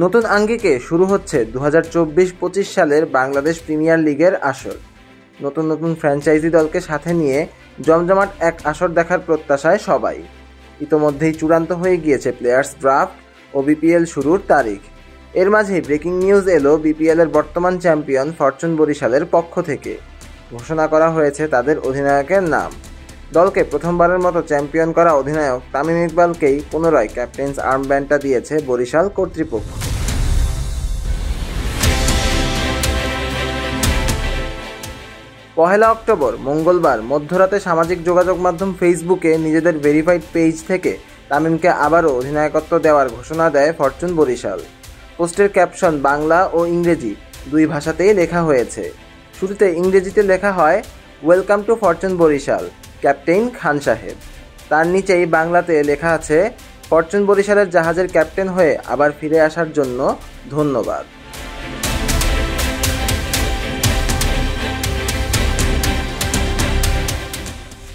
নতুন আঙ্গিকে শুরু হচ্ছে 2024-25 সালের বাংলাদেশ প্রিমিয়ার লিগের আসর। নতুন নতুন ফ্র্যাঞ্চাইজি দলকে সাথে নিয়ে জমজমাট এক আসর দেখার প্রত্যাশায় সবাই। ইতোমধ্যেই চূড়ান্ত হয়ে গিয়েছে প্লেয়ার্স ড্রাফট ও বিপিএল শুরুর তারিখ। এর মাঝেই ব্রেকিং নিউজ এলো বিপিএলের বর্তমান চ্যাম্পিয়ন ফরচুন বরিশালের পক্ষ থেকে। ঘোষণা করা হয়েছে তাদের অধিনায়কের নাম। দলকে প্রথমবারের মতো চ্যাম্পিয়ন করা অধিনায়ক তামিম ইকবালকেই পুনরায় ক্যাপ্টেন্স আর্মব্যান্ডটা দিয়েছে বরিশাল কর্তৃপক্ষ। পহেলা অক্টোবর মঙ্গলবার মধ্যরাতে সামাজিক যোগাযোগ মাধ্যম ফেসবুকে নিজেদের ভেরিফাইড পেজ থেকে তামিমকে আবারও অধিনায়কত্ব দেওয়ার ঘোষণা দেয় ফরচুন বরিশাল। পোস্টের ক্যাপশন বাংলা ও ইংরেজি দুই ভাষাতেই লেখা হয়েছে। শুরুতে ইংরেজিতে লেখা হয় welcome to Fortune Barishal, captain Khan সাহেব। তার নিচেই বাংলাতে লেখা আছে ফরচুন বরিশালের জাহাজের ক্যাপ্টেন হয়ে আবার ফিরে আসার জন্য ধন্যবাদ।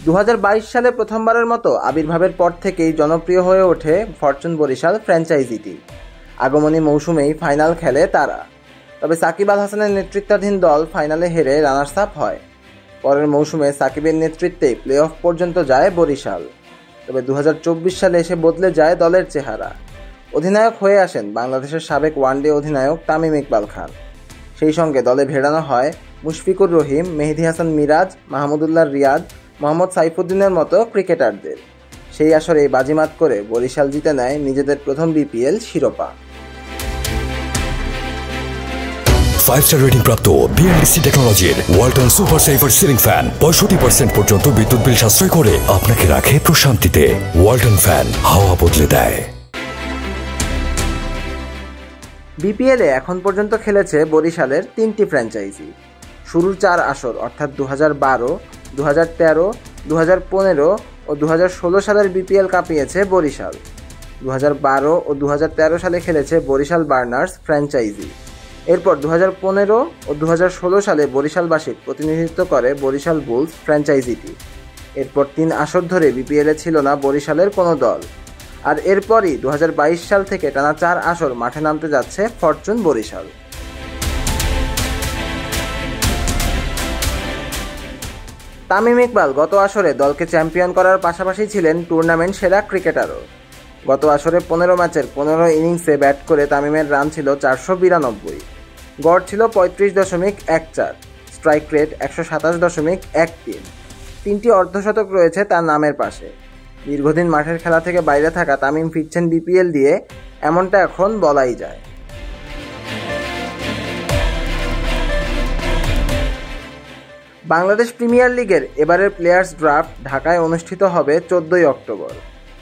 দু সালে প্রথমবারের মতো আবির্ভাবের পর থেকেই জনপ্রিয় হয়ে ওঠে ফরচুন বরিশাল ফ্র্যাঞ্চাইজিটি। আগমনী মৌসুমেই ফাইনাল খেলে তারা। তবে সাকিব আল হাসানের নেতৃত্বাধীন দল ফাইনালে হেরে রানার্স আপ হয়। পরের মৌসুমে সাকিবের নেতৃত্বে প্লে অফ পর্যন্ত যায় বরিশাল। তবে 2024 সালে এসে বদলে যায় দলের চেহারা। অধিনায়ক হয়ে আসেন বাংলাদেশের সাবেক ওয়ানডে অধিনায়ক তামিম ইকবাল খান। সেই সঙ্গে দলে ভেড়ানো হয় মুশফিকুর রহিম, মেহেদী হাসান মিরাজ, মাহমুদুল্লাহ রিয়াদ, মোহাম্মদ সাইফুদ্দিনের মতো ক্রিকেটারদের। সেই আসরে বাজিমাত করে বরিশাল জিতে নেয় নিজেদের প্রথম বিপিএল শিরোপা। 5-star রেটিং প্রাপ্ত বিএনডিসি টেকনোলজির Walton super saver ceiling fan 65% পর্যন্ত বিদ্যুৎ বিল সাশ্রয় করে আপনাকে রাখে প্রশান্তিতে। ওয়ালটন ফ্যান হাওয়া বদলে দেয়। বিপিএলে এখন পর্যন্ত খেলেছে বরিশালের 3টি ফ্র্যাঞ্চাইজি। শুরুর 4 আসর অর্থাৎ 2012, 2013, 2015 ও 2016 সালের বিপিএল কাঁপিয়েছে বরিশাল। 2012 ও 2013 সালে খেলেছে বরিশাল বার্নার্স ফ্র্যাঞ্চাইজি। এরপর 2015 ও 2016 সালে বরিশালবাসীর প্রতিনিধিত্ব করে বরিশাল বুলস ফ্র্যাঞ্চাইজিটি। এরপর 3 আসর ধরে বিপিএলে ছিল না বরিশালের কোনো দল। আর এরপরই 2022 সাল থেকে টানা 4 আসর মাঠে নামতে যাচ্ছে ফরচুন বরিশাল। তামিম ইকবাল গত আসরে দলকে চ্যাম্পিয়ন করার পাশাপাশি ছিলেন টুর্নামেন্ট সেরা ক্রিকেটারও। গত আসরে 15 ম্যাচের 15 ইনিংসে ব্যাট করে তামিমের রান ছিল 492, গড় ছিল 35.14, স্ট্রাইক রেট 127.13। 3টি অর্ধশতক রয়েছে তার নামের পাশে। দীর্ঘদিন মাঠের খেলা থেকে বাইরে থাকা তামিম ফিরছেন বিপিএল দিয়ে, এমনটা এখন বলাই যায়। বাংলাদেশ প্রিমিয়ার লিগের এবারের প্লেয়ার্স ড্রাফট ঢাকায় অনুষ্ঠিত হবে 14 অক্টোবর।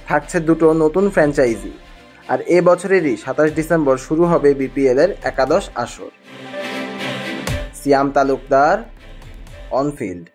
থাকছে 2টো নতুন ফ্র্যাঞ্চাইজি। আর এ বছরেরই 27 ডিসেম্বর শুরু হবে বিপিএলের একাদশ আসর। সিয়াম তালুকদার, অনফিল্ড।